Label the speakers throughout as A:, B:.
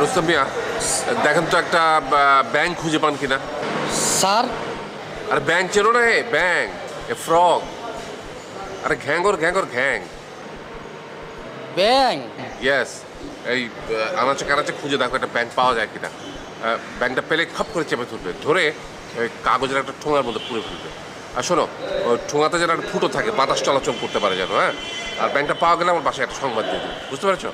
A: রুস্তম মিয়া, দেখেন তো একটা ব্যাংক খুঁজে পান কিনা।
B: স্যার
A: আরে ব্যাংক চেনো না? ব্যাংক, এ ফ্রগ, আরে ঘ্যাঙ্গর ঘ্যাঙ্গর ঘ্যাং।
B: ব্যাং
A: ইয়েস, এই আনাচে কানাচে খুঁজে দেখো একটা ব্যাংক পাওয়া যায় কিনা। ব্যাংকটা পেলে খপ করে চেপে ধরবে, ধরে ওই কাগজের একটা ঠোঙার মধ্যে পুড়ে ফেলবে। আর শোনো, ওই ঠোঙাতে যেন একটা ফুটো থাকে, বাতাস চলাচল করতে পারে যেন। হ্যাঁ, আর ব্যাংকটা পাওয়া গেলে আমার বাসায় একটা সংবাদ দিয়ে দিন, বুঝতে পেরেছো?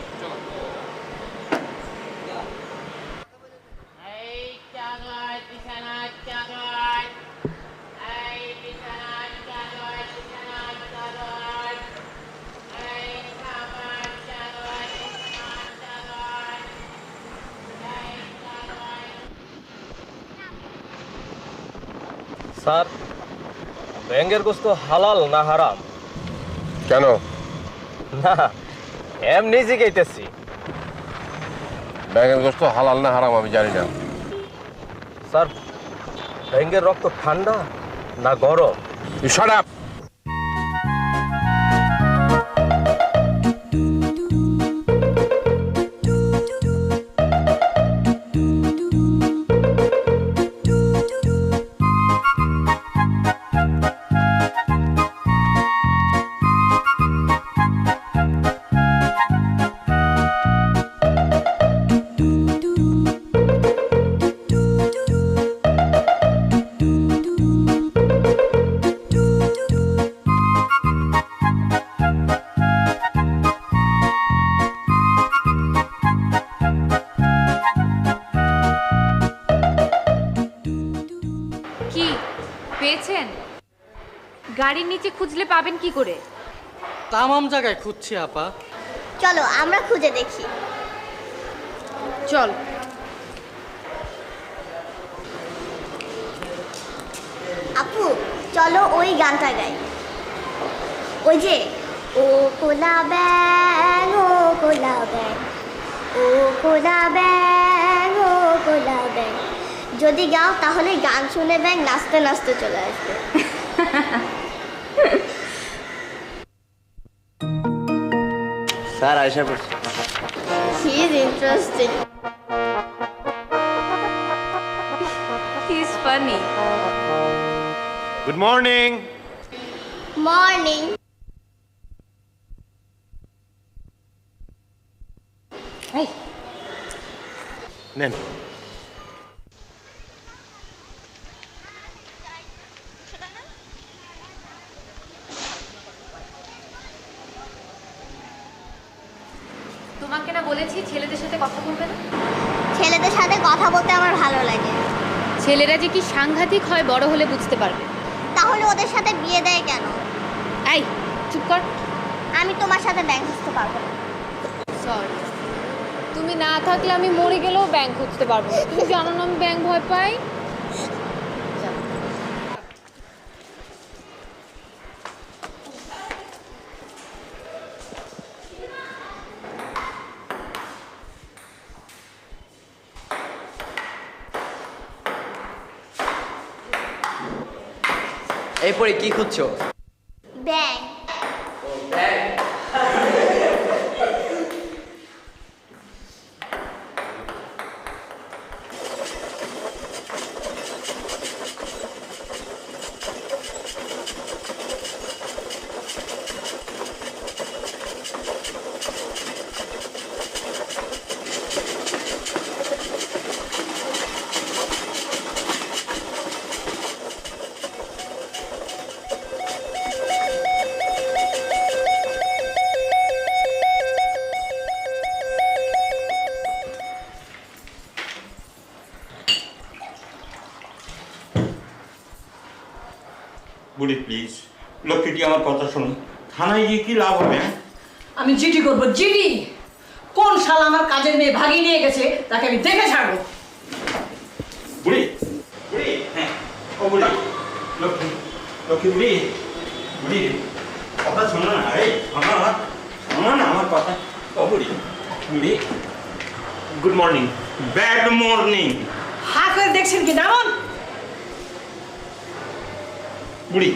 C: স্যার, ব্যাঙের গোস্ত হালাল না হারাম?
A: কেন?
C: না, এমনি জিজ্ঞাইতেছি।
A: ব্যাংকের গোস্ত হালাল না হারাম আমি জানি না।
C: স্যার, ব্যাঙের রক্ত ঠান্ডা না গরম?
A: You shut up!
D: কি পেয়েছেন? গাড়ির নিচে খুঁজলে পাবেন কি করে?
B: তামাম জায়গায় খুঁজছি আপা।
E: চলো আমরা খুঁজে দেখি।
D: চল।
E: আপু চলো ওই গানটা গাই, ওই যে ও কোলা ব্যাং ও কোলা ব্যাং, ও কোলা ব্যাং ও কোলা ব্যাং। যদি গাও তাহলে গান শুনে ব্যাং নাচতে নাচতে চলে আসবে।
B: স্যার আয়শা পড়ছে।
E: He is interesting.
D: He is funny.
C: Good morning.
E: Morning.
D: এই
C: নেন।
D: তোমাকে না বলেছি ছেলেদের সাথে কথা বলবে না?
E: ছেলেদের সাথে কথা বলতে আমার ভালো লাগে।
D: ছেলেরা যে কি সাংঘাতিক হয় বড় হলে বুঝতে পারবে।
E: তাহলে ওদের সাথে বিয়ে দেয় কেন?
D: এই চুপ কর।
E: আমি তোমার সাথে ব্যাংক খুঁজতে পারবো না।
D: সরি, তুমি না থাকলে আমি মরে গেলেও ব্যাংক খুঁজতে পারবো না। তুমি জানো না আমি ব্যাংক ভয় পাই।
B: এরপরে কি খুঁজছো?
E: ব্যাংক।
F: বুড়ি প্লিজ, লক্ষ্মীটি আমার কথা শোনো। থানায় গিয়ে কি লাভ হবে?
G: আমি চিঠি করবো, চিঠি। কোন শালা আমার কাজের মেয়ে ভাগিয়ে নিয়ে গেছে তাকে আমি দেখে ছাড়বো।
F: বুড়ি বুড়ি, হ্যাঁ ও বুড়ি, লক্ষ্মী লক্ষ্মী বুড়ি, বুড়ি কথা শোনো না। এই শোনো না আমার কথা। ও বুড়ি বুড়ি, গুড মর্নিং। Bad morning.
G: হা করে দেখছেন কি নামন?
F: বুড়ি,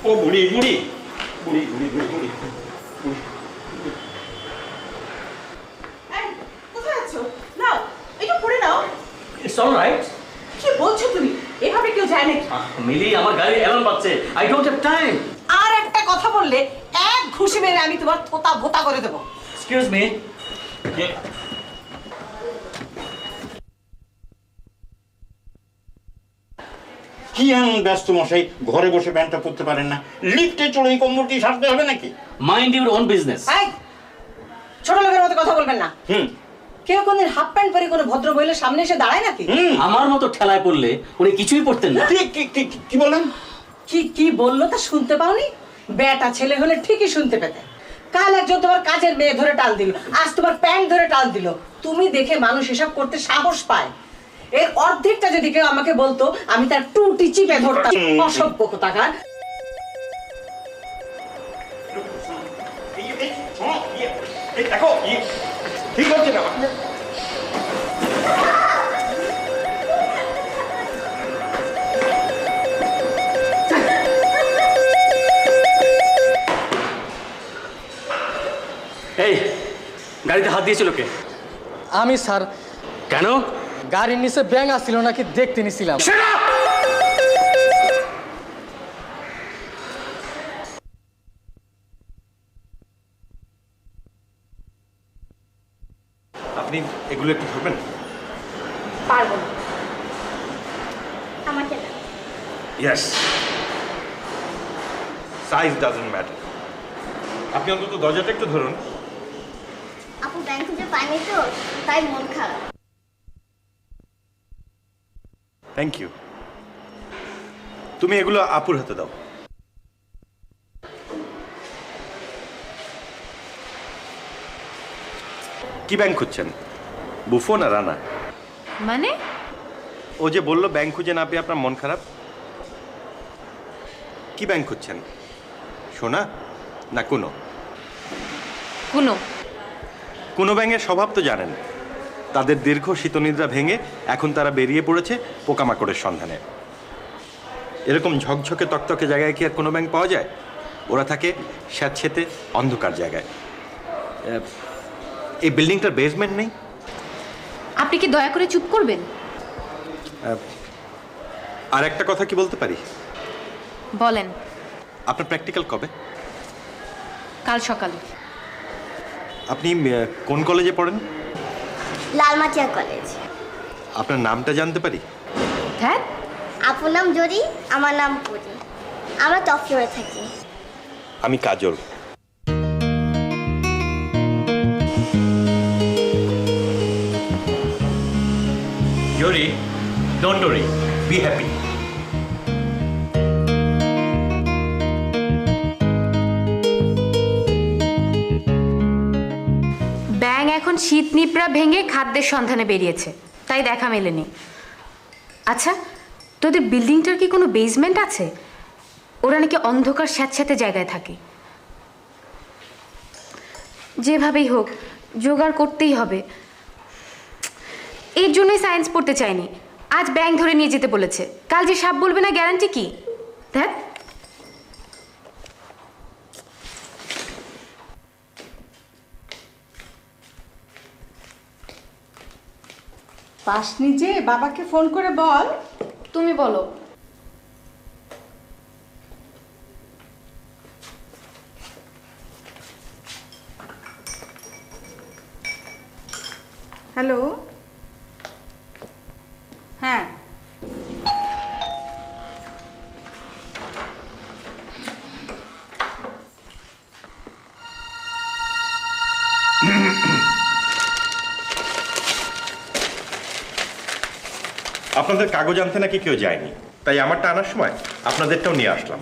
F: ও বুড়ি বুড়ি বুড়ি বুড়ি বুড়ি বুড়ি বুড়ি।
G: কোথায় আছো? Now
C: it's all right.
G: কি বলছো তুমি? এভাবে কেউ যায় নাকি?
C: মিলি, আমার গাড়ি অ্যালার্ম বাজছে, আই ডোন্ট হ্যাভ টাইম।
G: আর একটা কথা বললে এক ঘুষি মেরে আমি তোমার থোতা ভোতা করে দেবো।
C: Excuse me.
F: কি এমন ব্যস্ত মশাই, ঘরে বসে প্যান্টটা পরতে পারেন না? লিফটে চড়ে এই কম্বলটি সারতে হবে নাকি?
C: Mind your own business.
G: এই, ছোট লোকের মতো কথা বলবেন না। কেউ কোনদিন হাফ প্যান্ট পরে কোনো ভদ্র মহিলার সামনে এসে দাঁড়ায় নাকি?
C: আমার মতো ঠেলায় পড়লে উনি কিছুই পড়তেন না।
F: কি বলেন?
G: কি বললো তা শুনতে পাওনি? বেটা ছেলে হলে ঠিকই শুনতে পেতে। কাল একজন তোমার কাজের মেয়ে ধরে টাল দিল, আজ তোমার প্যান্ট ধরে টাল দিল। তুমি দেখে মানুষ এসব করতে সাহস পায়। এর অর্ধেকটা যদি কেউ আমাকে বলতো, আমি তার টুটি চিপে ধরতাম। অসভ্য কোথাকার।
F: দেখো ঠিক হচ্ছে না।
C: এই গাড়িতে হাত দিয়েছিল কে?
B: আমি স্যার,
C: কেন?
B: গাড়ির নিচে ব্যাঙ আসছিল নাকি দেখতে নিছিলাম।
F: আপনি এগুলো একটু ধরবেন?
E: পারবো না, আমাকে না।
F: Yes, size doesn't matter. আপনি অন্তত দরজাটা একটু ধরুন।
E: আপু ব্যাংক খুঁজে পাইনি তো, তাই মন খারাপ।
F: Thank you. তুমি এগুলো আপুর হাতে দাও। কি ব্যাংক খুঁজছেন? বুফো না রানা?
D: মানে?
F: ও যে বললো ব্যাংক খুঁজে না পেয়ে আপনার মন খারাপ। কি ব্যাংক খুঁজছেন? সোনা না কোনো? কোনো ব্যাঙের স্বভাব তো জানেন। তাদের দীর্ঘ শীতনিদ্রা ভেঙে এখন তারা বেরিয়ে পড়েছে পোকামাকড়ের সন্ধানে। এরকম ঝকঝকে তকতকে জায়গায় কি আর কোনো ব্যাংক পাওয়া যায়? ওরা থাকে স্যাঁতসেঁতে অন্ধকার জায়গায়। এই বিল্ডিংটার বেসমেন্ট নেই।
D: আপনি কি দয়া করে চুপ করবেন?
F: আর একটা কথা কি বলতে পারি?
D: বলেন।
F: আপনার প্র্যাকটিক্যাল কবে?
D: কাল সকালে।
F: আপনি কোন কলেজে পড়েন?
E: লালমাটিয়া কলেজ।
F: আপনার নামটা জানতে পারি?
D: হ্যাঁ,
E: আপুর নাম জরি, আমার নাম পুরি। আমরা টপ ফ্লোরে থাকি।
F: আমি কাজল।
C: জরি, ডোন্ট ওরি, বি হ্যাপি।
D: ব্যাঙ এখন শীত নিপড়া ভেঙে খাদ্যের সন্ধানে বেরিয়েছে, তাই দেখা মেলেনি। আচ্ছা, তোদের বিল্ডিংটার কি কোনো বেসমেন্ট আছে? ওরা নাকি অন্ধকার স্যাঁতস্যাঁতে জায়গায় থাকে। যেভাবেই হোক জোগাড় করতেই হবে। এর জন্যই সায়েন্স পড়তে চাইনি। আজ ব্যাঙ ধরে নিয়ে যেতে বলেছে, কাল যে সাপ বলবে না গ্যারান্টি কি? দেখ,
G: পাশনি যে বাবাকে ফোন করে বল।
D: তুমি বলো।
G: হ্যালো, হ্যাঁ
F: আপনাদের কাগজ আনতে নাকি কেউ যায়নি, তাই আমারটা আনার সময় আপনাদেরটাও নিয়ে আসলাম।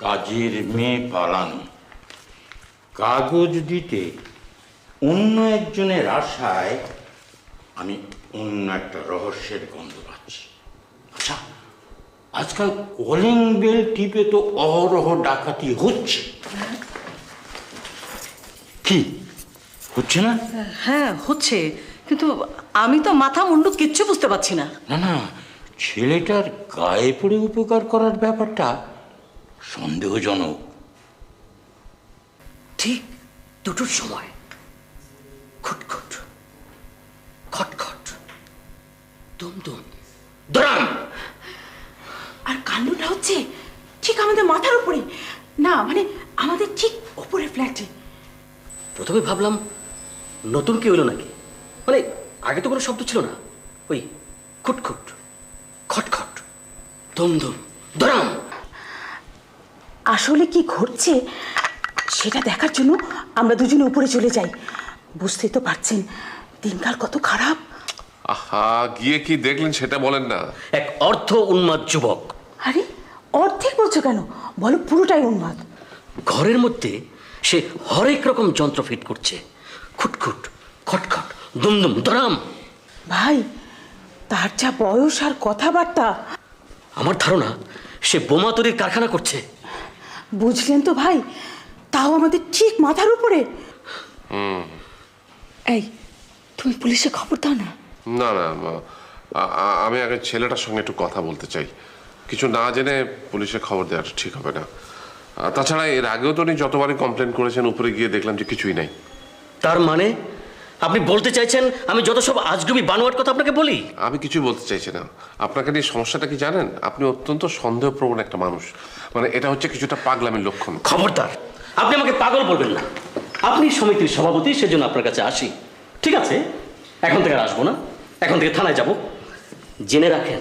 H: কাজের মেয়ে পালানো, কাগজ দিতে অন্য একজনের আশায় আমি অন্য একটা রহস্যের গন্ধ পাচ্ছি। আচ্ছা, আজকাল কলিং বেল টিপে তো অহরহ ডাকাতি হচ্ছে। কি হচ্ছে না?
G: হ্যাঁ হচ্ছে, কিন্তু আমি তো মাথা মুন্ডু কিচ্ছু বুঝতে পারছি না।
H: না না, ছেলেটার গায়ে পড়ে উপকার করার ব্যাপারটা সন্দেহজনক।
I: ঠিক দুটোর সময় খুটখুট খটখট দুমদুম দরাম।
G: আর কাণ্ডটা হচ্ছে ঠিক আমাদের মাথার উপরে, না মানে আমাদের ঠিক উপরে ফ্ল্যাটে।
I: প্রথমে ভাবলাম নতুন কি হলো নাকি, মানে আগে তো কোনো শব্দ ছিল না। ওই খুটখুট খটখট দুমদুম দরাম।
G: আসলে কি ঘটছে সেটা দেখার জন্য আমরা দুজনে উপরে চলে যাই। বুঝতেই তো পারছেন দিনকাল কত খারাপ।
A: আহা, গিয়ে কি দেখলেন সেটা বলেন না।
I: এক অর্ধ উন্মাদ যুবক
G: আরে অর্ধেক বলছো কেন, বলো পুরোটাই উন্মাদ।
I: ঘরের মধ্যে সে হরেক রকম যন্ত্র ফিট করছে, খুটখুট খটখট দুমদুম দরাম।
G: ভাই তার যা বয়স আর কথাবার্তা,
I: আমার ধারণা সে বোমা তৈরির কারখানা করছে।
G: বুঝলেন তো ভাই, তাও আমাদের ঠিক মাথার উপরে। এই তুমি পুলিশে খবর দাও না।
A: না না, আমি আগে ছেলেটার সঙ্গে একটু কথা বলতে চাই। কিছু না জেনে পুলিশে খবর দেওয়াটা ঠিক হবে না। তাছাড়া এর আগেও তো উনি যতবারই কমপ্লেন করেছেন, উপরে গিয়ে দেখলাম যে কিছুই নাই।
I: তার মানে আপনি বলতে চাইছেন আমি যত সব আজগুবি বানোয়াট কথা আপনাকে বলি?
A: আমি কিছুই বলতে চাইছি না। আপনাকে নিয়ে সমস্যাটা কি জানেন? আপনি অত্যন্ত সন্দেহপ্রবণ একটা মানুষ। মানে এটা হচ্ছে কিছুটা পাগলামির লক্ষণ।
I: খবরদার, আপনি আমাকে পাগল বলবেন না। আপনি সমিতির সভাপতি, সেজন্য আপনার কাছে আসি। ঠিক আছে, এখন থেকে আর আসবো না, এখন থেকে থানায় যাব। জেনে রাখেন,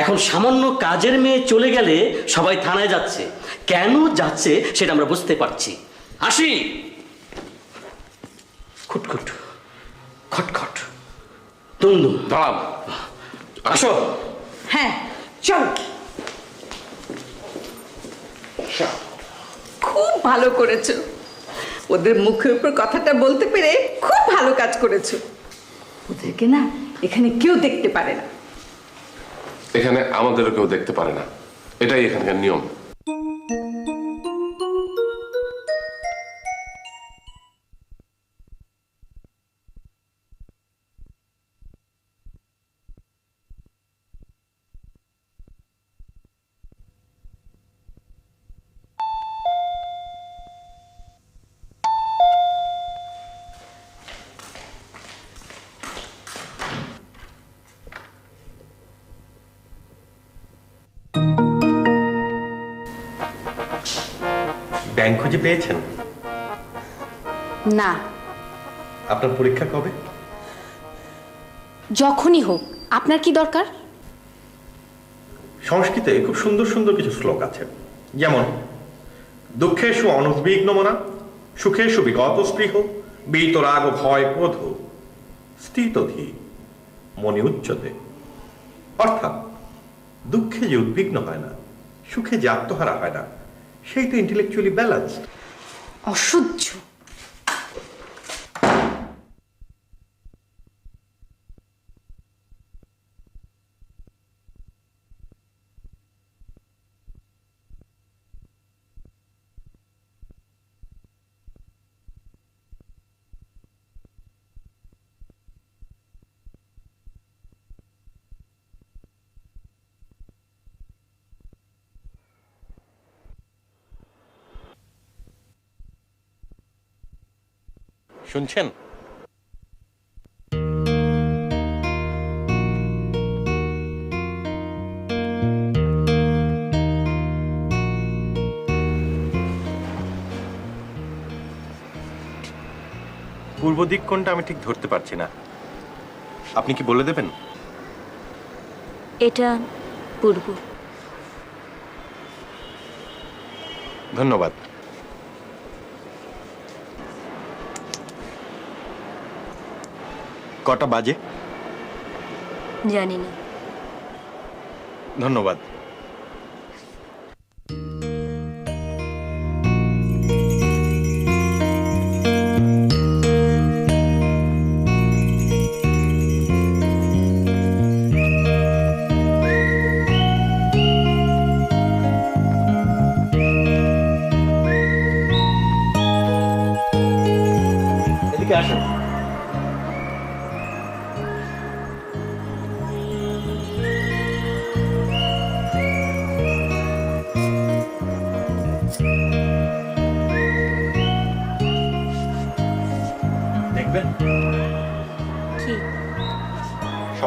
I: এখন সামান্য কাজের মেয়ে চলে গেলে সবাই থানায় যাচ্ছে। কেন যাচ্ছে সেটা আমরা বুঝতে পারছি। আসি। খুটখুট খটখট দুমদুম
A: দাঁড়ান,
I: আসো।
G: হ্যাঁ চল।
J: খুব ভালো করেছো, ওদের মুখের উপর কথাটা বলতে পেরে খুব ভালো কাজ করেছো। ওদেরকে না এখানে কেউ দেখতে পারে না।
A: এখানে আমাদেরও কেউ দেখতে পারে না, এটাই এখানকার নিয়ম।
F: ব্যাংক খুঁজে পেয়েছেন?
D: না,
F: আপনার পরীক্ষা কবে?
D: যখনই হোক। আপনার কি দরকার?
F: সংস্কৃতে খুব সুন্দর সুন্দর কিছু শ্লোক আছে, যেমন দুঃখেষু অনুদ্বিগ্ন মনা, সুখেষু বিগত স্পৃহ, বীতরাগ ভয় ক্রোধ স্থিতধি মনে উচ্চতে। অর্থাৎ দুঃখে যে উদ্বিগ্ন হয় না, সুখে যে আত্মহারা হয় না, সেই তো ইন্টেলেকচুয়ালি ব্যালেন্সড।
D: অসহ্য।
F: শুনছেন? পূর্ব দিক কোনটা আমি ঠিক ধরতে পারছি না, আপনি কি বলে দেবেন?
K: এটা পূর্ব।
F: ধন্যবাদ। কটা বাজে?
K: জানি না।
F: ধন্যবাদ।
I: এদিকে আসেন।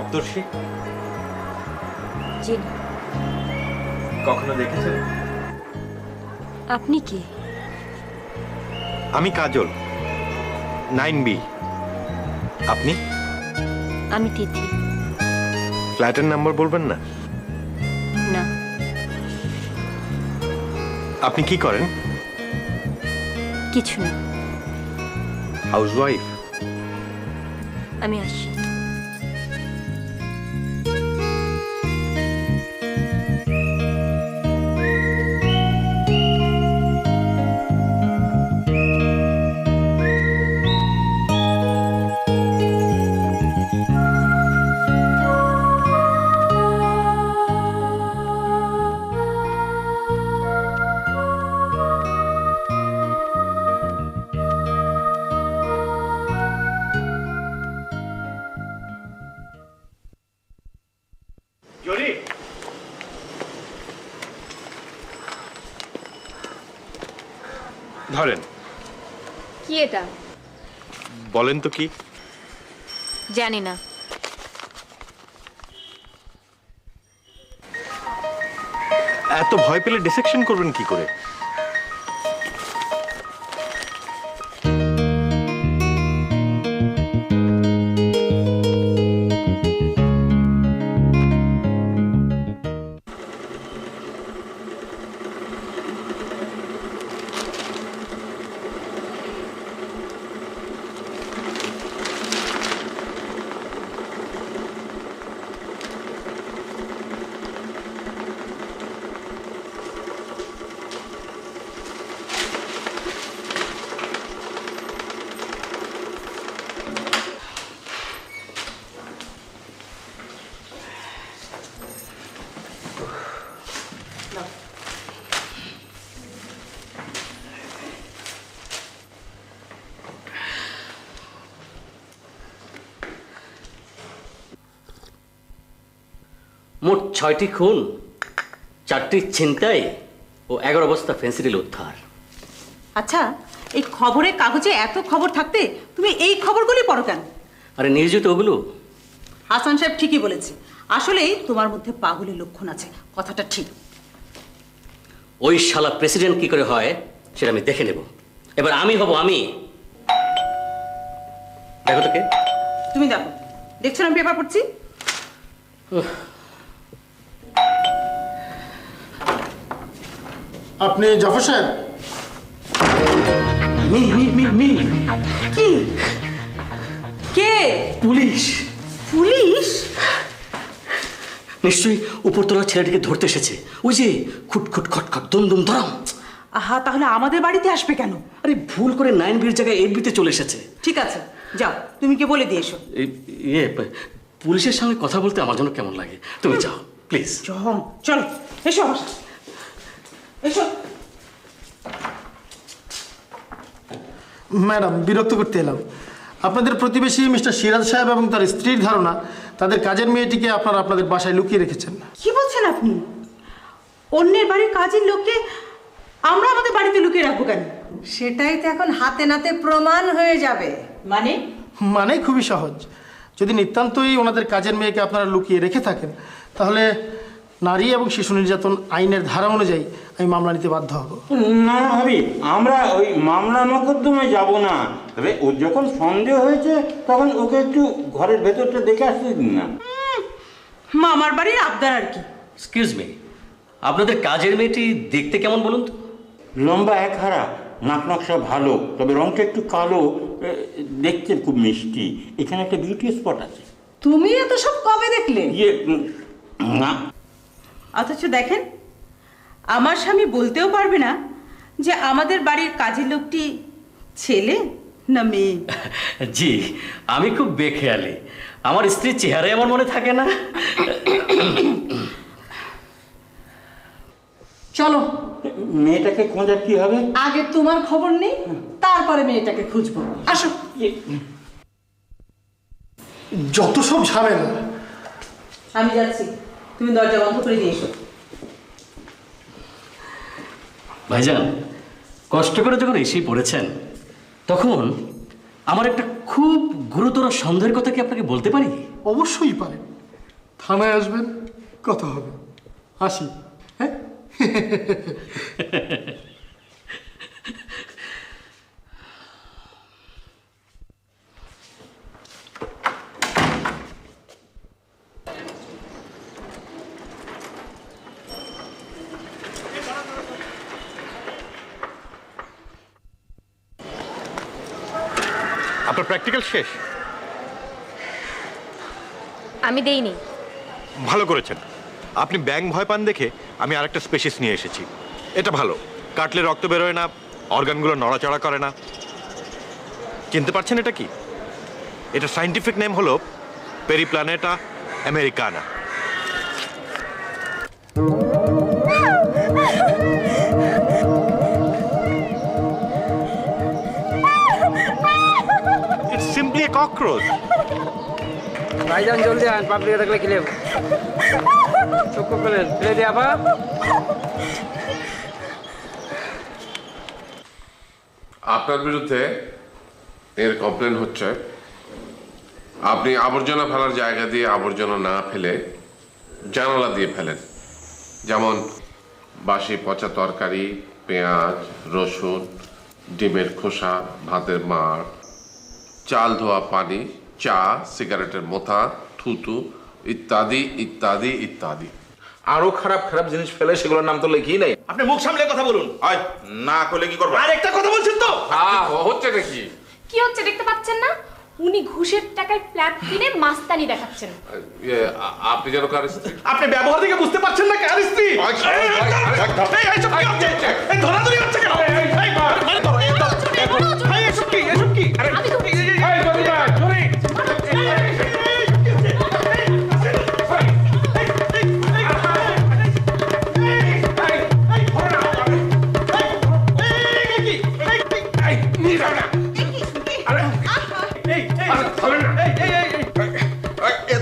F: সপ্তর্ষি
K: জি না।
F: কখনো দেখেছেন?
K: আপনি কি?
F: আমি কাজল, 9B। আপনি?
K: আমি তিতলি।
F: ফ্ল্যাটের নাম্বার বলবেন না?
K: না।
F: আপনি কি করেন?
K: কিছু না।
F: হাউসওয়াইফ?
K: আমি আসছি।
F: ধরেন।
D: কি এটা?
F: বলেন তো কি?
D: জানি না।
F: এত ভয় পেলে ডিসেকশন করবেন কি করে?
I: মোট 6টি খুন, 4টি ছিনতাই ও 11 বস্তা ফেন্সিডিল উদ্ধার।
G: আচ্ছা, এই খবরের কাগজে এত খবর থাকতে তুমি এই খবরগুলি পড়ো কেন?
I: আরে নির্জিত ওগুলো।
G: হাসান সাহেব ঠিকই বলেছে, আসলেই তোমার মধ্যে পাগলের লক্ষণ আছে, কথাটা ঠিক।
I: ওই শালা প্রেসিডেন্ট কি করে হয় সেটা আমি দেখে নেব। এবার আমি হব আমি। দেখো তো কে?
G: তুমি দেখো। দেখছো না আমি পেপার পড়ছি?
L: আপনি জাফর সাহেব?
G: কি? কে?
I: পুলিশ।
G: পুলিশ?
I: নিশ্চয়ই উপরতলার ছেলেটিকে ধরতে এসেছে। ওই যে খুটখুট খটখট দুমদুম ধরাম।
G: আহা, তাহলে আমাদের বাড়িতে আসবে কেন?
I: আরে ভুল করে 9B'র জায়গায় 8B'তে চলে এসেছে।
G: ঠিক আছে, যাও, তুমি কি বলে দিয়ে এসো।
I: পুলিশের সঙ্গে কথা বলতে আমার জন্য কেমন লাগে। তুমি যাও প্লিজ।
G: চলো, এসো আমার সাথে। এসো।
L: ম্যাডাম, বিরক্ত করতে এলাম। আপনাদের প্রতিবেশী মিস্টার সিরাজ সাহেব এবং তার স্ত্রীর ধারণা তাদের কাজের মেয়েটিকে আপনারা আপনাদের বাসায় লুকিয়ে রেখেছেন।
G: কি বলছেন আপনি? অন্যের বাড়ির কাজের লোককে আমরা আমাদের বাড়িতে লুকিয়ে রাখবো কেন?
M: সেটাই তো এখন হাতে নাতে প্রমাণ হয়ে যাবে।
L: মানে খুবই সহজ। যদি নিতান্তই ওনাদের কাজের মেয়েকে আপনারা লুকিয়ে রেখে থাকেন, তাহলে নারী এবং শিশু নির্যাতন আইনের ধারা অনুযায়ী আমি মামলা নিতে বাধ্য হব।
F: না ভাবি, আমরা ওই মামলা মোকদ্দমায় যাব না। তবে ওর যখন সন্দেহ হয়েছে তখন ওকে একটু ঘরের ভেতরটা দেখে আসতে দিন না।
G: মামার বাড়ির আবদার আর কি।
I: এক্সকিউজ মি, আপনাদের কাজের মেয়েটি দেখতে কেমন বলুন তো?
F: লম্বা, এক হারা, নাক নকশা ভালো, তবে রংটা একটু কালো, দেখতে খুব মিষ্টি। এখানে একটা বিউটি স্পট আছে।
M: তুমি এত সব কবে দেখলে?
F: না।
G: অথচ দেখেন, আমার স্বামী বলতেও পারবে না যে আমাদের বাড়ির কাজের লোকটি ছেলে না মেয়ে।
I: জি, আমি খুব বেখেয়ালি। আমার স্ত্রীর চেহারাই আমার মনে থাকে না।
M: চলো,
F: মেয়েটাকে খোঁজার কি হবে?
M: আগে তোমার খবর নেই, তারপরে মেয়েটাকে খুঁজবো। আসো।
L: যত সব ঝামেলা।
G: আমি যাচ্ছি, তুমি দরজা বন্ধ করে দিয়ে এসো।
I: ভাইজান, কষ্ট করে যখন এসেই পড়েছেন, তখন আমার একটা খুব গুরুতর সন্দেহের কথা কি আপনাকে বলতে পারি?
L: অবশ্যই পারেন। থানায় আসবেন, কথা হবে। আসি, হ্যাঁ?
N: আপনার প্র্যাকটিক্যাল শেষ?
D: আমি দেইনি।
N: ভালো করেছেন। আপনি ব্যাঙ ভয় পান দেখে আমি আরেকটা স্পেশিস নিয়ে এসেছি। এটা ভালো, কাটলে রক্ত বেরোয় না, অর্গানগুলো নড়াচড়া করে না। চিনতে পারছেন এটা কি? এটা সায়েন্টিফিক নেম হলো পেরিপ্ল্যানেটা americana. It's simply a cockroach.
O: ভাইজান জলদি আন, পাবলিকে দেখলে কি লেবো? চোখ করলেন ফেলে দিয়ে আবার।
A: আপনার বিরুদ্ধে এর কমপ্লেন হচ্ছে আপনি আবর্জনা ফেলার জায়গা দিয়ে আবর্জনা না ফেলে জানালা দিয়ে ফেলেন। যেমন বাসি পচা তরকারি, পেঁয়াজ, রসুন, ডিমের খোসা, ভাতের মাড়, চাল ধোয়া পানি, চা, সিগারেটের মোথা, থুতু ইত্যাদি ইত্যাদি ইত্যাদি।
P: আরো খারাপ খারাপ জিনিস ফেলে সেগুলোর নাম তো লেখি নাই।
F: আপনি মুখ সামলে কথা বলুন।
P: আয় না করলে কি করবো?
F: আর একটা কথা বলছেন তো?
A: হ্যাঁ, হচ্ছে নাকি?
Q: কি হচ্ছে দেখতে পাচ্ছেন না? উনি ঘুষের টাকায় ফ্ল্যাট কিনে মাস্তানি দেখাচ্ছেন।
A: আপনি যেন কার স্ত্রী?
F: আপনি ব্যবহার থেকে বুঝতে পারছেন না কার স্ত্রী? ধরাধরি হচ্ছে কেন? এসব কি?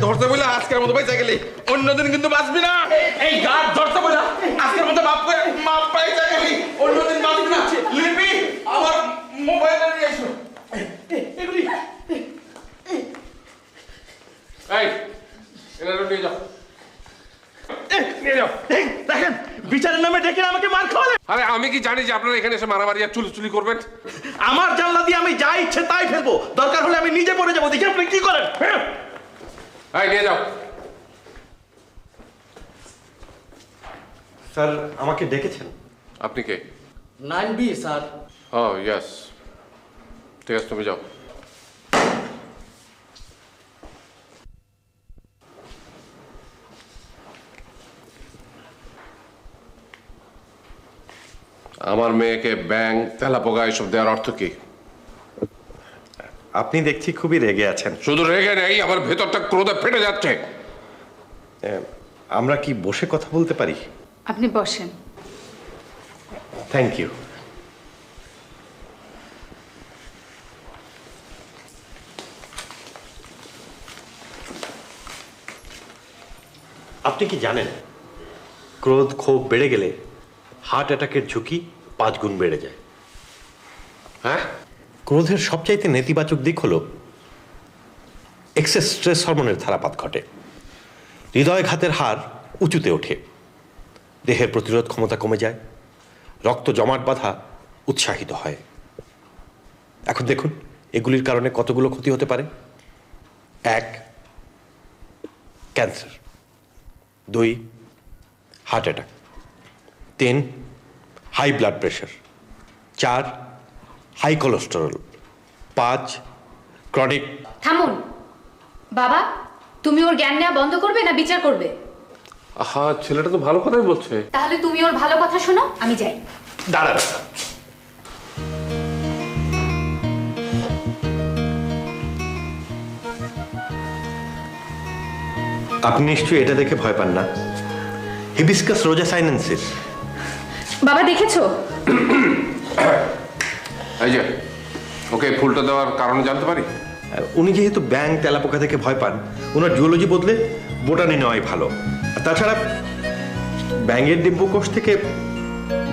P: ধরতে বলে আজকের মতো পাইছা গেলি, অন্যদিন কিন্তু বাঁচবি না। এই গাছ ধরতে বলে আজকের মতো মাপ পাইছা গেলি, অন্যদিন বাঁচবি না। লিপি আমার মোবাইলটা নিয়ে এসো।
A: এই এনারা নিয়ে যাও,
F: নিয়ে যাও। দেখেন বিচারের নামে ডেকে আমাকে মার খাওয়ালে।
A: আরে আমি কি জানি যে আপনারা এখানে এসে মারামারি আর চুলি করবেন?
F: আমার জানলা দিয়ে আমি যা ইচ্ছে তাই ফেলবো, দরকার হলে আমি নিজে পড়ে যাবো। দেখি আপনি কি করেন।
A: এই নিয়ে যাও।
N: স্যার আমাকে ডেকেছেন?
A: আপনি কে?
B: 9B sir.
A: ও ইয়েস, ঠিক আছে তুমি যাও। আমার মেয়েকে ব্যাং, তেলাপোকা এসব দেওয়ার অর্থ কি?
N: আপনি দেখছি খুবই রেগে আছেন।
A: শুধু রেগে নেই, আমার ভেতরটা ক্রোধে ফেটে যাচ্ছে।
N: আমরা কি বসে কথা বলতে পারি?
D: আপনি বসেন।
N: Thank you. আপনি কি জানেন ক্রোধ ক্ষোভ বেড়ে গেলে হার্ট অ্যাটাকের ঝুঁকি 5 গুণ বেড়ে যায়?
A: হ্যাঁ?
N: ক্রোধের সবচাইতে নেতিবাচক দিক হলো এক্সেস স্ট্রেস হরমোনের ধারাপাত ঘটে, হৃদয়ঘাতের হার উঁচুতে ওঠে, দেহের প্রতিরোধ ক্ষমতা কমে যায়, রক্ত জমাট বাঁধা উৎসাহিত হয়। এখন দেখুন এগুলির কারণে কতগুলো ক্ষতি হতে পারে। 1, cancer, 2, heart attack, 3, high blood pressure, 4, high cholesterol, 5, chronic.
D: থামুন বাবা, তুমি ওর জ্ঞান নেওয়া বন্ধ করবে না বিচার করবে?
A: হ্যাঁ, ছেলেটা তো ভালো কথাই বলছে।
D: তাহলে তুমি ওর ভালো কথা শোনো, আমি যাই।
N: দাঁড়ান, আপনি নিশ্চয়ই এটা দেখে ভয় পান না? হিবিস্কাস রোজাসাইনেন্সিস।
D: বাবা দেখেছো?
A: এই যে ওকে ফুলটা দেওয়ার কারণ জানতে পারি?
N: উনি যেহেতু ব্যাং তেলাপোকা থেকে ভয় পান, ওনার জুওলজি বদলে বোটানি নেওয়াই ভালো। তাছাড়া ব্যাঙের ডিম্বকোষ থেকে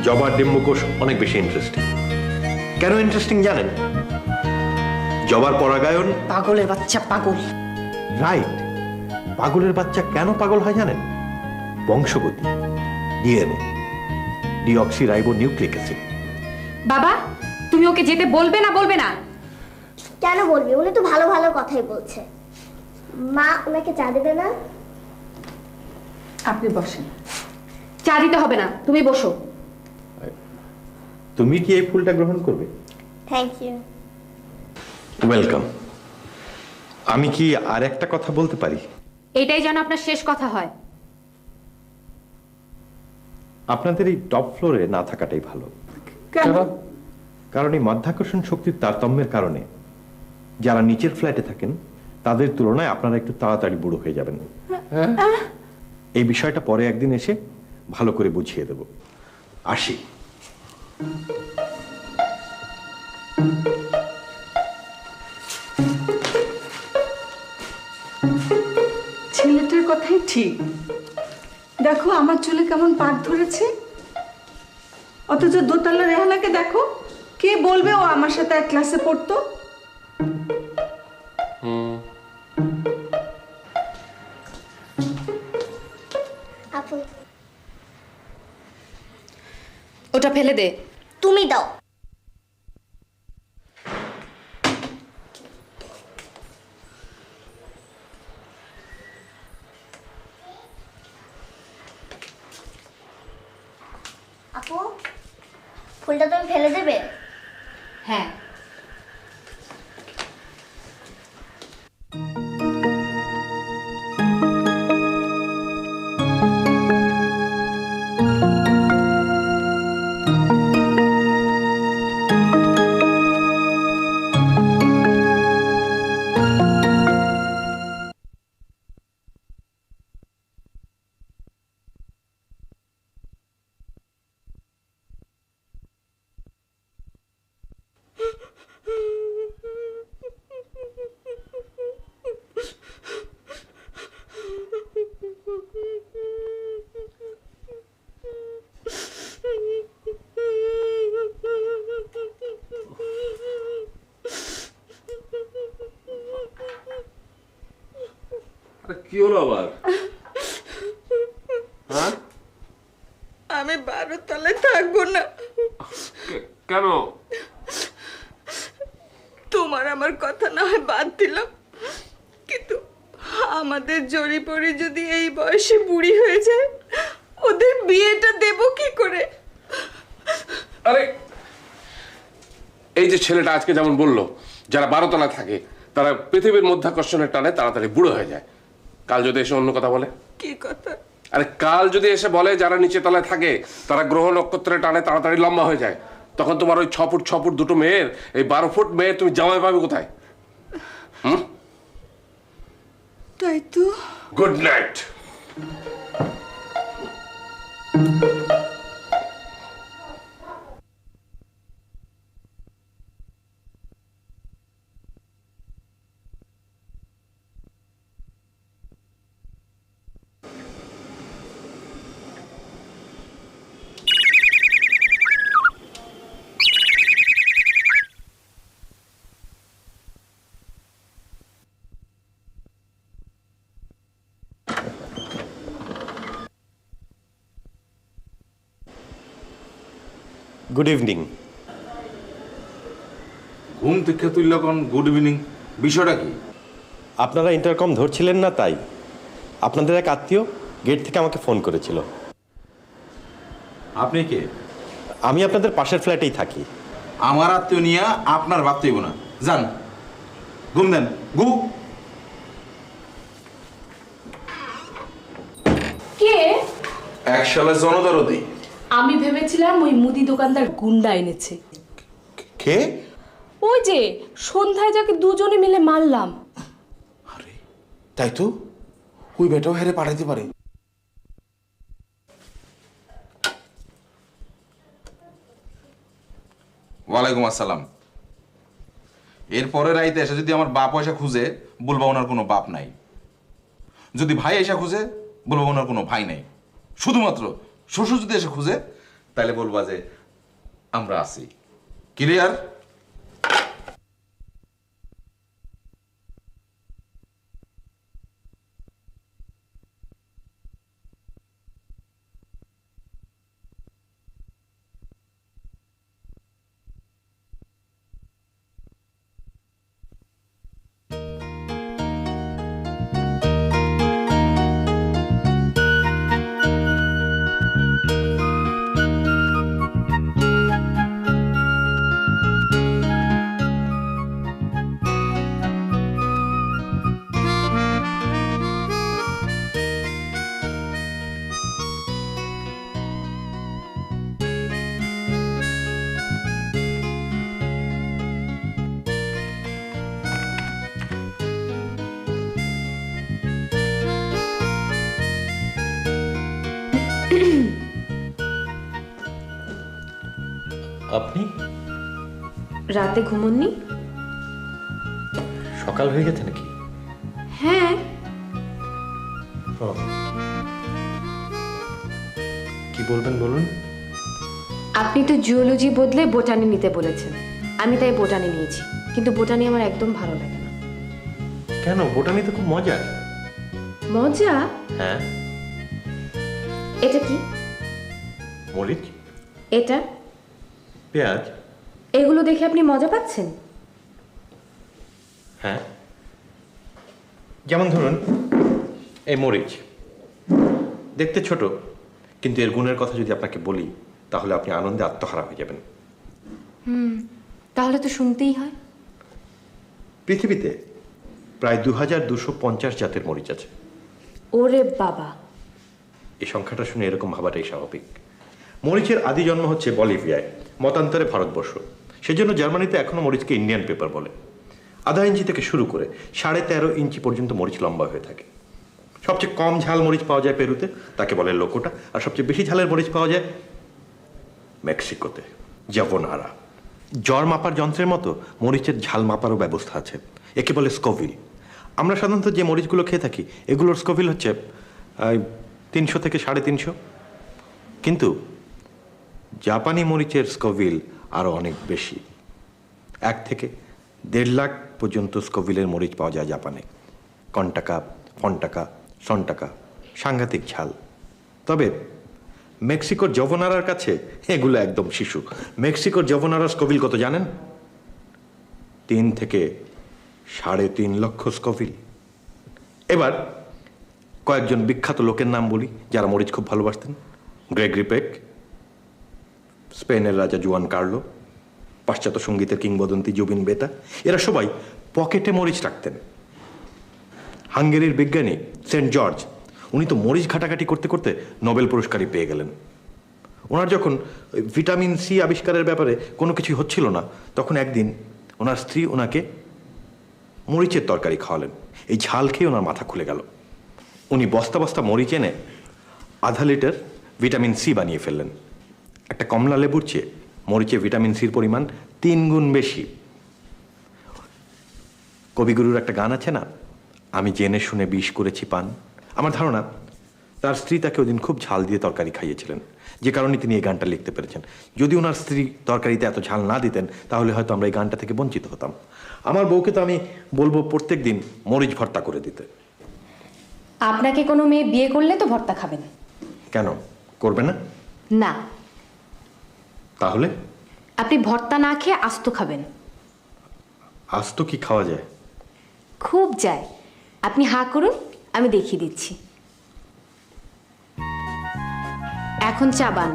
N: জবার ডিম্বকোষ অনেক বেশি ইন্টারেস্টিং। কেন ইন্টারেস্টিং জানেন? জবার পরাগায়ন।
G: পাগলের বাচ্চা পাগল।
N: রাইট, পাগলের বাচ্চা কেন পাগল হয় জানেন? বংশগতি, ডিএনএ, ডিঅক্সিরাইবো নিউক্লিক অ্যাসিড।
D: বাবা, তুমি ওকে যেতে বলবে না বলবে না?
E: কেন বলবি, উনি তো ভালো ভালো কথাই বলছে। মা ওনাকে চা দেবে না?
J: আপনি বসেন।
D: চা দিতে হবে না, তুমি বসো।
N: তুমি কি এই ফুলটা গ্রহণ করবে?
E: Thank you.
N: ওয়েলকাম। আমি কি আর একটা কথা বলতে পারি?
D: এটাই যেন আপনার শেষ কথা হয়।
N: আপনাদের এই টপ ফ্লোরে না থাকাটাই ভালো। কারণ এই মাধ্যাকর্ষণ শক্তির তারতম্যের কারণে যারা নিচের ফ্ল্যাটে থাকেন তাদের তুলনায় আপনারা একটু তাড়াতাড়ি বুড়ো হয়ে যাবেন। এই বিষয়টা পরে একদিন এসে ভালো করে বুঝিয়ে দেব। আসি।
J: ছেলেটার কথাই ঠিক। দেখো আমার চুলে কেমন পাক ধরেছে, অথচ দোতলা রেহানাকে দেখো, কে বলবে ও আমার সাথে এক ক্লাসে পড়তো?
E: আপু
D: ওটা ফেলে দে।
E: তুমি দাও। আপু ফুলটা তুমি ফেলে দেবে?
D: হ্যাঁ।
A: কি হলো আবার? হ্যাঁ,
J: আমি 12 তলায় থাকবো না।
A: কেন?
J: তোমার আমার কথা না হয় বাদ দিলাম, কিন্তু আমাদের জড়িপড়ি যদি এই বয়সে বুড়ি হয়ে যায়, ওদের বিয়েটা দেব কি করে?
A: আরে এই যে ছেলেটা আজকে যেমন বললো, যারা 12 তলায় থাকে তারা পৃথিবীর মধ্যাকর্ষণের টানে তাড়াতাড়ি বুড়ো হয়ে যায়। কাল যদি এসে অন্য কথা বলে?
J: কি কথা?
A: আরে কাল যদি এসে বলে যারা নিচে তলায় থাকে তারা গ্রহ নক্ষত্রের টানে তাড়াতাড়ি লম্বা হয়ে যায়, তখন তোমার ওই 6 ফুট 6 ফুট দুটো মেয়ের, এই 12 ফুট মেয়ের তুমি জামাই পাবে কোথায়?
J: তাই তো।
A: Good night.
N: Good evening.
P: ঘুম থেকে তুললে কোন গুড ইভিনিং? বিষয়টা কি?
N: আপনারা ইন্টারকম ধরছিলেন না, তাই আপনাদের এক আত্মীয় গেট থেকে আমাকে ফোন করেছিল।
P: আপনি কে?
N: আমি আপনাদের পাশের ফ্ল্যাটেই থাকি।
P: আমার আত্মীয় নিয়ে আপনার ভাবতে হইব না, যান ঘুম দেন। গু
Q: কে?
P: একশালা জনদরদি।
Q: আমি ভেবেছিলাম ওই মুদি দোকানদার গুন্ডা এনেছে।
P: কে?
Q: ওই যে সন্ধ্যায় যাকে দুজনে মিলে মারলাম।
P: তাই তো, ওই বেটাও হেরে পাঠাইতে পারে। ওয়ালাইকুম আসসালাম। এরপরে রাইতে এসে যদি আমার বাপ পয়সা খুঁজে, বলবো ওনার কোনো বাপ নাই। যদি ভাই এসে খুঁজে, বলবো ওনার কোনো ভাই নাই। শুধুমাত্র শ্বশুর যদি এসে খুঁজে, তাহলে বলবা যে আমরা আছি। ক্লিয়ার?
N: আপনি
D: রাতে ঘুমোননি?
N: সকাল হয়ে গেছে নাকি?
D: হ্যাঁ।
N: কি বলবেন বলুন।
D: আপনি তো জুওলজি বদলে বোটানি নিতে বলেছেন, আমি তাই বোটানি নিয়েছি, কিন্তু বোটানি আমার একদম ভালো লাগে না।
N: কেন? বোটানি তো খুব মজার।
D: মজা?
N: হ্যাঁ।
D: এটা কি?
N: মরিচ।
D: এটা?
N: পেঁয়াজ।
D: এগুলো দেখে আপনি মজা পাচ্ছেন?
N: হ্যাঁ, যেমন ধরুন এই মরিচ দেখতে ছোট, কিন্তু এর গুণের কথা যদি আপনাকে বলি তাহলে আপনি আনন্দে আত্মহারা হয়ে যাবেন।
D: তাহলে তো শুনতেই হয়।
N: পৃথিবীতে প্রায় 2250 জাতের মরিচ আছে।
D: ওরে বাবা!
N: এই সংখ্যাটা শুনে এরকম ভাবাটাই স্বাভাবিক। মরিচের আদি জন্ম হচ্ছে বলিভিয়ায়, মতান্তরে ভারতবর্ষ। সেজন্য জার্মানিতে এখনো মরিচকে ইন্ডিয়ান পেপার বলে। আধা ইঞ্চি থেকে শুরু করে 13.5 ইঞ্চি পর্যন্ত মরিচ লম্বা হয়ে থাকে। সবচেয়ে কম ঝাল মরিচ পাওয়া যায় পেরুতে, তাকে বলে লোকোটা। আর সবচেয়ে বেশি ঝালের মরিচ পাওয়া যায় মেক্সিকোতে, জাভোনারা। জ্বর মাপার যন্ত্রের মতো মরিচের ঝাল মাপারও ব্যবস্থা আছে, একে বলে স্কোভিল। আমরা সাধারণত যে মরিচগুলো খেয়ে থাকি এগুলোর স্কোভিল হচ্ছে 300 থেকে 350, কিন্তু জাপানি মরিচের স্কোভিল আরও অনেক বেশি। 1 থেকে 1.5 লাখ পর্যন্ত স্কোভিলের মরিচ পাওয়া যায় জাপানে। কন্টাকা, ফন্টাকা, সন্টাকা, সাংঘাতিক ঝাল। তবে মেক্সিকোর জভোনারার কাছে এগুলো একদম শিশু। মেক্সিকোর জভোনারার স্কোভিল কত জানেন? 3 থেকে 3.5 লক্ষ স্কোভিল। এবার কয়েকজন বিখ্যাত লোকের নাম বলি যারা মরিচ খুব ভালোবাসতেন। গ্রেগরি পেক, স্পেনের রাজা জুয়ান কার্লো, পাশ্চাত্য সঙ্গীতের কিংবদন্তি জুবিন বেটা, এরা সবাই পকেটে মরিচ রাখতেন। হাঙ্গেরির বিজ্ঞানী সেন্ট জর্জ, উনি তো মরিচ ঘাটাঘাটি করতে করতে নোবেল পুরস্কারই পেয়ে গেলেন। ওনার যখন ভিটামিন সি আবিষ্কারের ব্যাপারে কোনো কিছু হচ্ছিল না, তখন একদিন ওনার স্ত্রী ওনাকে মরিচের তরকারি খাওয়ালেন। এই ঝাল খেয়ে ওনার মাথা খুলে গেল। উনি বস্তা বস্তা মরিচ এনে আধা লিটার ভিটামিন সি বানিয়ে ফেললেন। একটা কমলা লেবুর চেয়ে মরিচে ভিটামিন সির পরিমাণ 3 গুণ বেশি। কবিগুরুর একটা গান আছে না, আমি জেনে শুনে বিষ করেছি পান। আমার ধারণা তার স্ত্রী তাকে ওদিন খুব ঝাল দিয়ে তরকারি খাইয়েছিলেন, যে কারণে তিনি এই গানটা লিখতে পেরেছেন। যদি ওনার স্ত্রী তরকারিতে এত ঝাল না দিতেন তাহলে হয়তো আমরা এই গানটা থেকে বঞ্চিত হতাম। আমার বউকে তো আমি বলবো প্রত্যেক দিন মরিচ ভর্তা করে দিতে।
D: আপনাকে কোনো মেয়ে বিয়ে করলে তো ভর্তা খাবেন।
N: কেন করবে না?
D: না,
N: তাহলে
D: আপনি ভর্তা না খেয়ে আস্ত খাবেন।
N: আস্ত কি খাওয়া যায়?
D: খুব যায়। আপনি হাঁ করুন, আমি দেখিয়ে দিচ্ছি। এখন চাবান।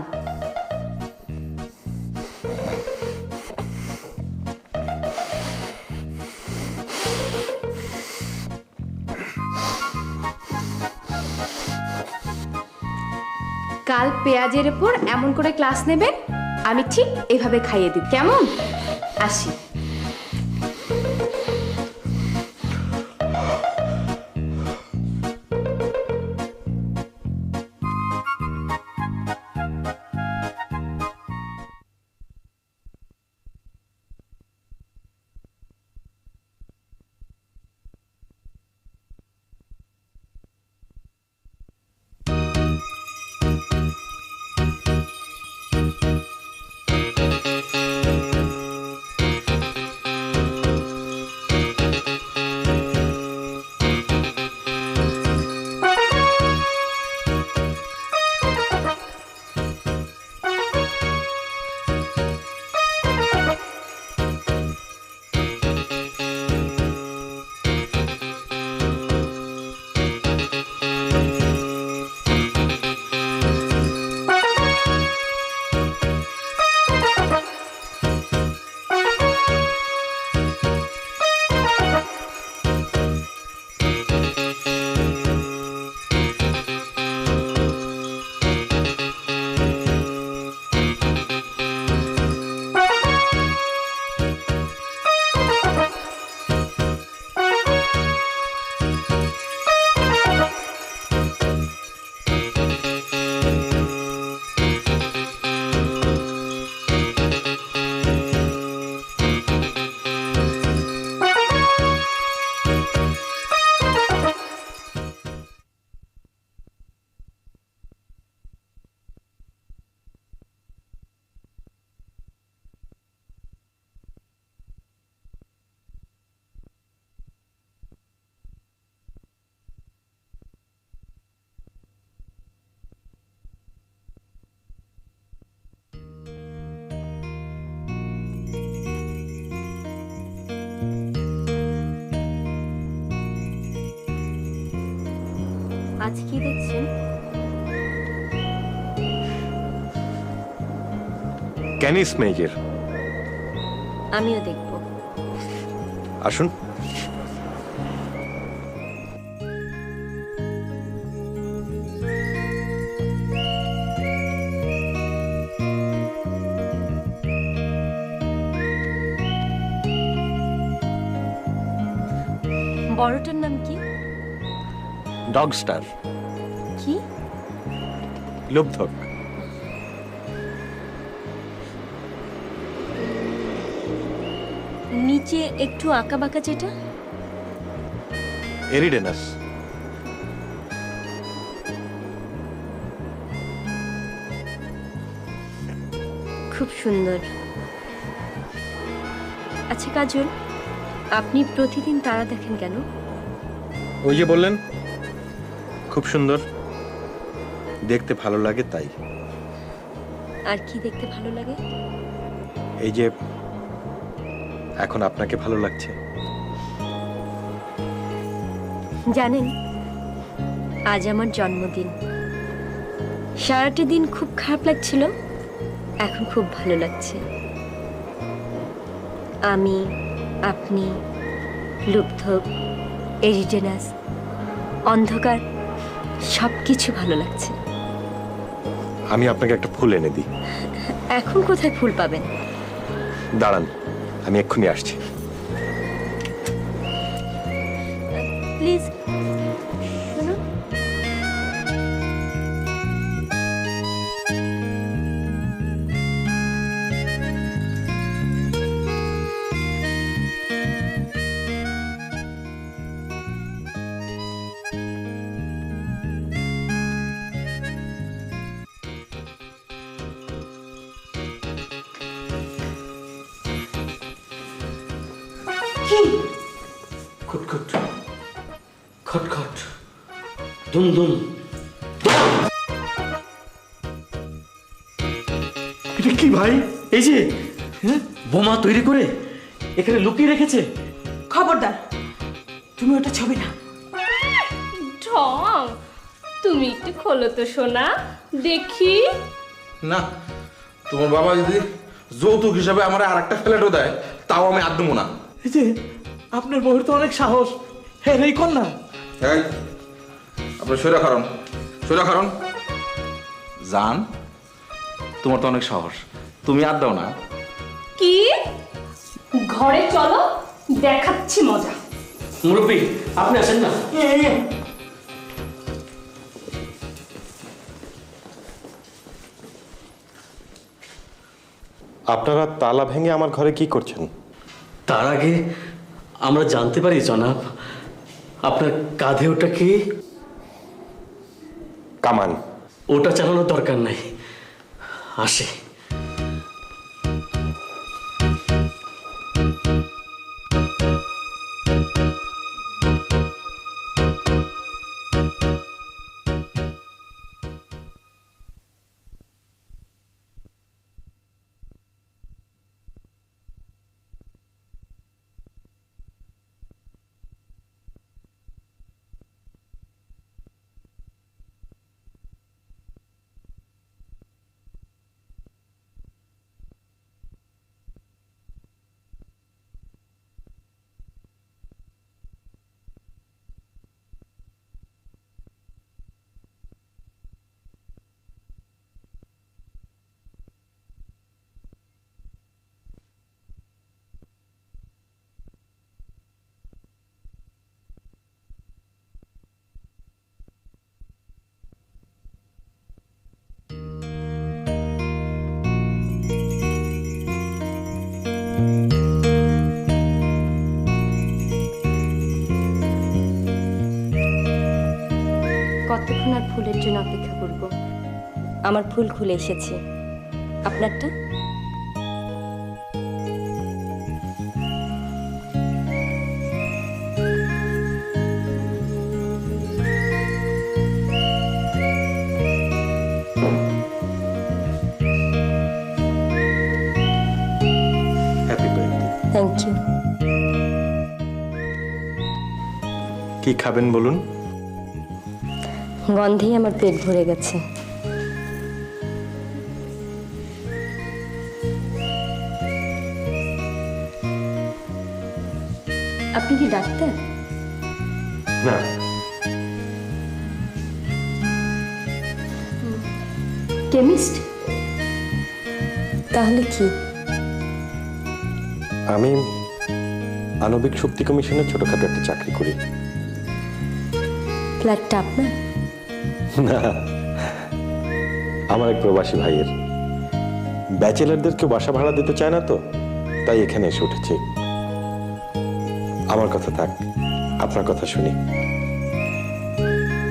D: কাল পেঁয়াজের উপর এমন করে ক্লাস নেবেন, আমি ঠিক এভাবে খাইয়ে দিব, কেমন? আসি।
K: আজ কি দেখছেন?
N: ক্যানিস মেজর।
K: আমিও দেখব।
N: আসুন।
K: বড়টার নাম কি?
N: Dog star.
K: কি?
N: লোকধক।
K: নিচে একটু আঁকা বাঁকা যেটা?
N: এরিডেনাস।
K: খুব সুন্দর। আচ্ছা কাজল, আপনি প্রতিদিন তারা দেখেন কেন?
N: ওই যে বললেন খুব সুন্দর, দেখতে ভালো লাগে তাই।
K: আর কি দেখতে ভালো লাগে?
N: এই যে এখন আপনাকে ভালো লাগছে।
K: জানেন, আজ আমার জন্মদিন। সারাটি দিন খুব খারাপ লাগছিল, এখন খুব ভালো লাগছে। আমি, আপনি, লুব্ধক, এরিডেনাস, অন্ধকার, সব কিছু ভালো লাগছে।
N: আমি আপনাকে একটা ফুল এনে দিই।
K: এখন কোথায় ফুল পাবেন?
N: দাঁড়ান, আমি এক্ষুনি আসছি।
K: প্লিজ শোনো।
I: খটখট খটখট দুম দুম। এটা কি ভাই? এই যে বোমা তৈরি করে এখানে লুকিয়ে রেখেছে।
J: খবরদার, তুমি ওটা ছবি না।
Q: ঢং, তুমি একটু খোলো তো সোনা, দেখি।
P: না, তোমার বাবা যদি যৌতুক হিসাবে আমার আর একটা ফ্ল্যাটও দেয়, তাও আমি আর দেবো না।
C: এই যে আপনার বউয়ের তো অনেক সাহস। হ্যাঁ এই কর না।
P: এই, আপনার সৈরা কারণ জান, তোমার তো অনেক সাহস, তুমি আর দাও না।
Q: কি? ঘরে চলো, দেখাচ্ছি মজা।
I: মুরব্বী আপনি আসেন না।
N: আপনারা তালা ভেঙে আমার ঘরে কি করছেন?
I: তার আগে আমরা জানতে পারি জনাব, আপনার কাঁধে ওটা কি?
N: কামান।
I: ওটা চালানোর দরকার নাই, আসে।
K: কতক্ষণ আর ফুলের জন্য অপেক্ষা করব? আমার ফুল খুলে এসেছে, আপনারটা?
N: Happy birthday.
K: Thank you.
N: কি খাবেন বলুন?
K: গন্ধেই আমার পেট ভরে গেছে। আপনি কি ডাক্তার?
N: না,
K: কেমিস্ট? তাহলে কি?
N: আমি আণবিক শক্তি কমিশনে ছোটখাটো একটা চাকরি করি।
K: ফ্ল্যাটটা আপনার?
N: না, আমার এক প্রবাসী ভাইয়ের। ব্যাচেলারদের কেউ বাসা ভাড়া দিতে চায় না, তো তাই এখানে এসে উঠেছি। আমার কথা থাক, আপনার কথা শুনি।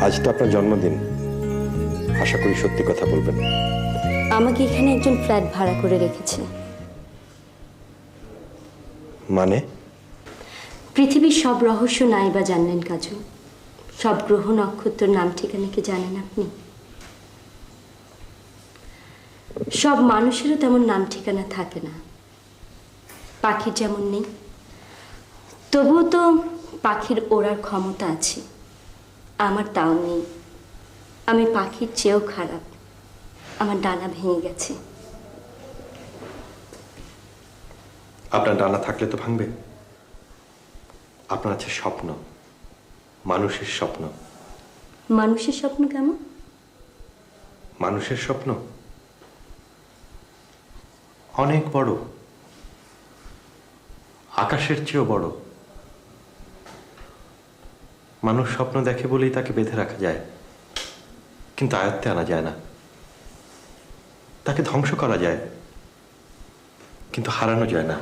N: আজ তো আপনার জন্মদিন, আশা করি সত্যি কথা বলবেন।
K: আমাকে এখানে একজন ফ্ল্যাট ভাড়া করে রেখেছে।
N: মানে?
K: পৃথিবীর সব রহস্য নাই বা জানলেন কাজু? সব গ্রহ নক্ষত্রের নাম ঠিকানা কি জানেন আপনি? সব মানুষেরও তেমন নাম ঠিকানা থাকে না। পাখির যেমন নেই, তবুও তো পাখির ওড়ার ক্ষমতা আছে। আমার তাও নেই। আমি পাখির চেয়েও খারাপ। আমার ডানা ভেঙে গেছে।
N: আপনার ডানা থাকলে তো ভাঙবে। আপনার আছে স্বপ্ন, মানুষের স্বপ্ন।
K: মানুষের স্বপ্ন কেমন?
N: মানুষের স্বপ্ন অনেক বড়, আকাশের চেয়েও বড়। মানুষ স্বপ্ন দেখে বলেই তাকে বেঁধে রাখা যায়, কিন্তু আয়ত্তে আনা যায় না। তাকে ধ্বংস করা যায়, কিন্তু হারানো যায় না।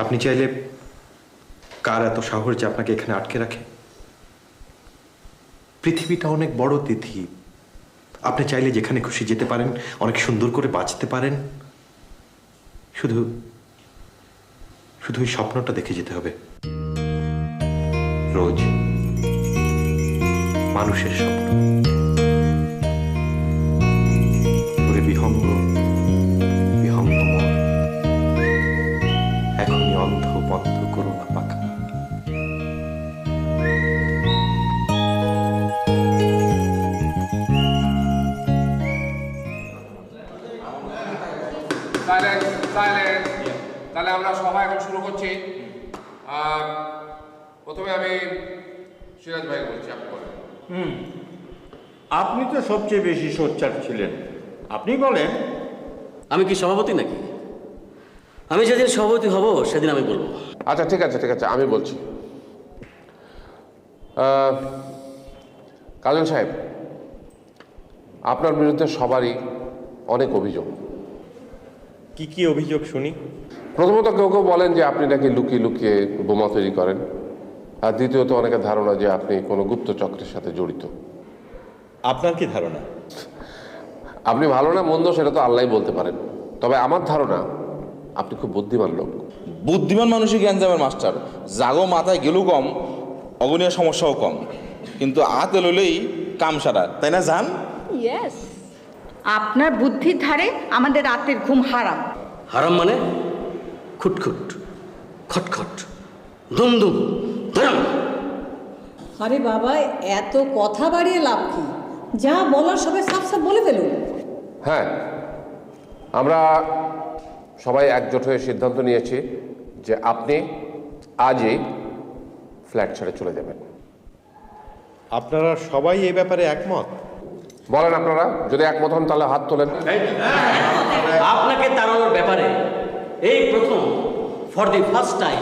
N: আপনি চাইলে কার এত সাহস যে আপনাকে এখানে আটকে রাখে? পৃথিবীটা অনেক বড় তিথি। আপনি চাইলে যেখানে খুশি যেতে পারেন, অনেক সুন্দর করে বাঁচতে পারেন। শুধু শুধু ওই স্বপ্নটা দেখে যেতে হবে রোজ। মানুষের স্বপ্ন। ওরে বিহঙ্গ বিহঙ্গ মন, এখনই অন্ধ বন্ধ করো না পাখা।
A: তাহলে আমরা সবাই এখন শুরু করছি। প্রথমে আমি সিরাজ ভাই বলছি, আপনি বলেন।
F: আপনি তো সবচেয়ে বেশি সোচ্চার ছিলেন, আপনি বলেন।
I: আমি কি সভাপতি নাকি? আমি যেদিন সভাপতি হব সেদিন আমি বলবো।
A: আচ্ছা ঠিক আছে, ঠিক আছে, আমি বলছি। কাজল সাহেব, আপনার বিরুদ্ধে সবারই অনেক অভিযোগ।
N: কি কি অভিযোগ শুনি?
A: প্রথমত কেউ কেউ বলেন যে আপনি নাকি লুকিয়ে লুকিয়ে বোমা তৈরি করেন, আর দ্বিতীয়ত অনেকের ধারণা যে আপনি কোনো গুপ্ত চক্রের সাথে জড়িত।
N: আপনার কি ধারণা?
A: আপনি ভালো না মন্দ সেটা তো আল্লাহই বলতে পারেন, তবে আমার ধারণা আপনি খুব বুদ্ধিমান লোক।
P: বুদ্ধিমান মানুষই জ্ঞান যাবেন মাস্টার। জাগো মাথায় গেলু কম, অগণীয় সমস্যাও কম, কিন্তু হাতে লইলেই কাম সারা, তাই না জান?
J: ইয়েস। আপনার বুদ্ধির ধারে আমাদের রাতের ঘুম হারাম।
I: হারাম মানে? খুটখুট, খটখট, দুমদুম, ধরাম।
G: আরে বাবা, এত কথা বাড়িয়ে লাভ কি? যা বলার সবাই সাফ সাফ বলে ফেলুন।
A: হ্যাঁ, আমরা সবাই একজোট হয়ে সিদ্ধান্ত নিয়েছি যে আপনি আজই ফ্ল্যাট ছেড়ে চলে যাবেন।
N: আপনারা সবাই এই ব্যাপারে একমত?
A: বলেন আপনারা, যদি একমত হন তাহলে হাত তোলেন।
I: আপনাকে তাড়ানোর ব্যাপারে এই প্রথম, ফর দি ফার্স্ট টাইম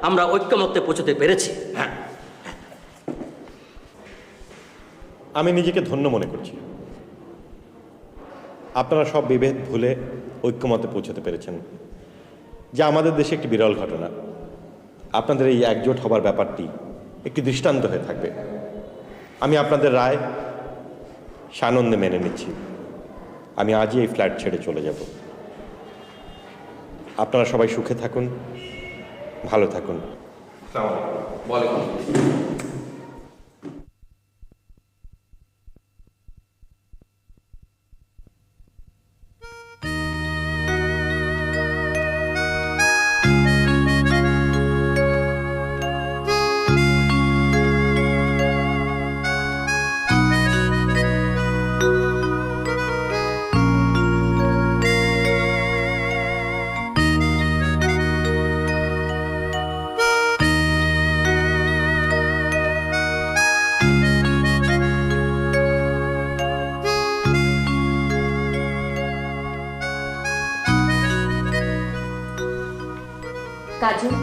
I: আমরা ঐক্যমত্যে পৌঁছতে পেরেছি। হ্যাঁ,
N: আমি নিজেকে ধন্য মনে করছি। আপনারা সব বিভেদ ভুলে ঐক্যমতে পৌঁছতে পেরেছেন, যা আমাদের দেশে একটি বিরল ঘটনা। আপনাদের এই একজোট হবার ব্যাপারটি একটি দৃষ্টান্ত হয়ে থাকবে। আমি আপনাদের রায় সানন্দে মেনে নিচ্ছি। আমি আজই এই ফ্ল্যাট ছেড়ে চলে যাব। আপনারা সবাই সুখে থাকুন, ভালো থাকুন।
A: বলেন।
K: কাজল,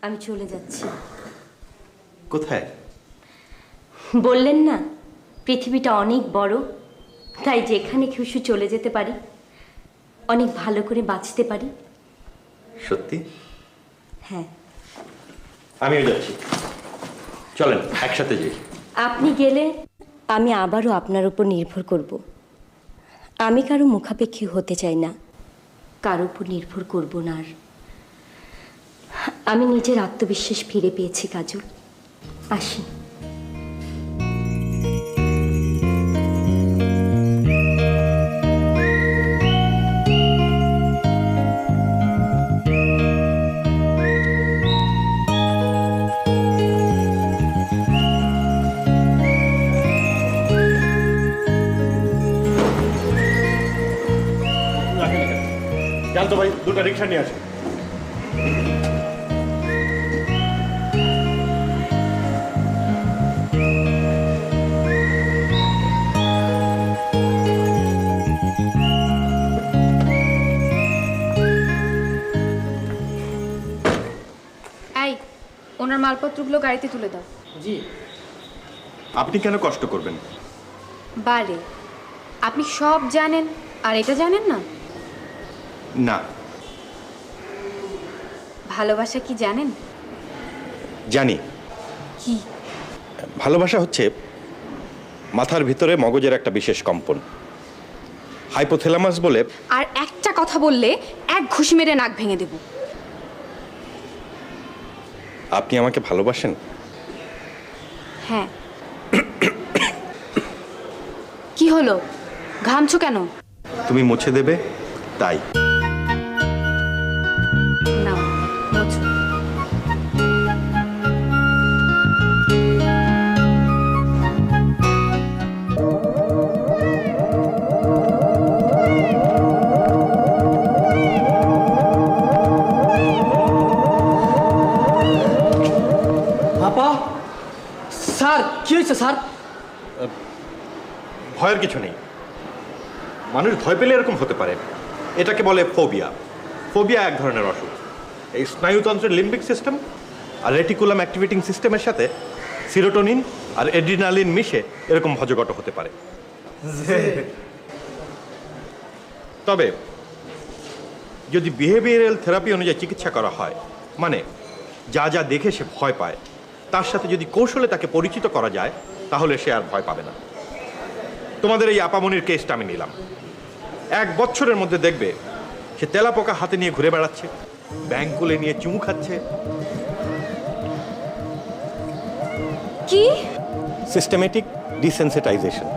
K: আমি চলে যাচ্ছি।
N: কোথায়?
K: বললেন না পৃথিবীটা অনেক বড়, তাই যেখানে খুশি চলে যেতে পারি, অনেক ভালো করে বাঁচতে পারি।
N: সত্যি?
K: হ্যাঁ।
N: আমিও যাচ্ছি, চলেন একসাথে যাই।
K: আপনি গেলে আমি আবারও আপনার উপর নির্ভর করব। আমি কারো মুখাপেক্ষী হতে চাই না, কারো উপর নির্ভর করব না। আর আমি নিজের আত্মবিশ্বাস ফিরে পেয়েছি কাজল। আসি।
N: জানতো ভাই, দুটো রিক্সা নিয়ে আসে।
Q: এই, ওনার মালপত্রগুলো গাড়িতে তুলে দাও।
L: জি।
N: আপনি কেন কষ্ট করবেন?
D: বারে, আপনি সব জানেন আর এটা জানেন না?
N: না।
D: ভালোবাসা কি জানেন?
N: জানি।
D: কি?
N: ভালোবাসা হচ্ছে মাথার ভিতরে মগজের একটা বিশেষ কম্পন, হাইপোথ্যালামাস বলে।
D: আর একটা কথা বললে এক ঘুষি মেরে নাক ভেঙে দেব।
N: আপনি আমাকে ভালোবাসেন?
D: হ্যাঁ। কি হলো, ঘামছো কেন?
N: তুমি মুছে দেবে তাই।
D: না, মুছো।
B: আপা, স্যার কি হয়েছে স্যার?
N: ভয়ের কিছু নেই, মানুষ ভয় পেলে এরকম হতে পারে। এটাকে বলে ফোবিয়া। ফোবিয়া এক ধরনের অসুখ। এই স্নায়ুতন্ত্রের লিম্বিক সিস্টেম আর রেটিকুলাম অ্যাক্টিভেটিং সিস্টেমের সাথে সিরোটোনিন আর এড্রিনালিন মিশে এরকম ভজঘট হতে পারে। তবে যদি বিহেভিয়ারাল থেরাপি অনুযায়ী চিকিৎসা করা হয়, মানে যা যা দেখে সে ভয় পায় তার সাথে যদি কৌশলে তাকে পরিচিত করা যায়, তাহলে সে আর ভয় পাবে না। তোমাদের এই আপামনির কেসটা আমি নিলাম। 1 বছরের মধ্যে দেখবে সে তেলাপোকা হাতে নিয়ে ঘুরে বেড়াচ্ছে, ব্যাংকুলে নিয়ে চুমু খাচ্ছে।
D: কি?
N: Systematic desensitisation.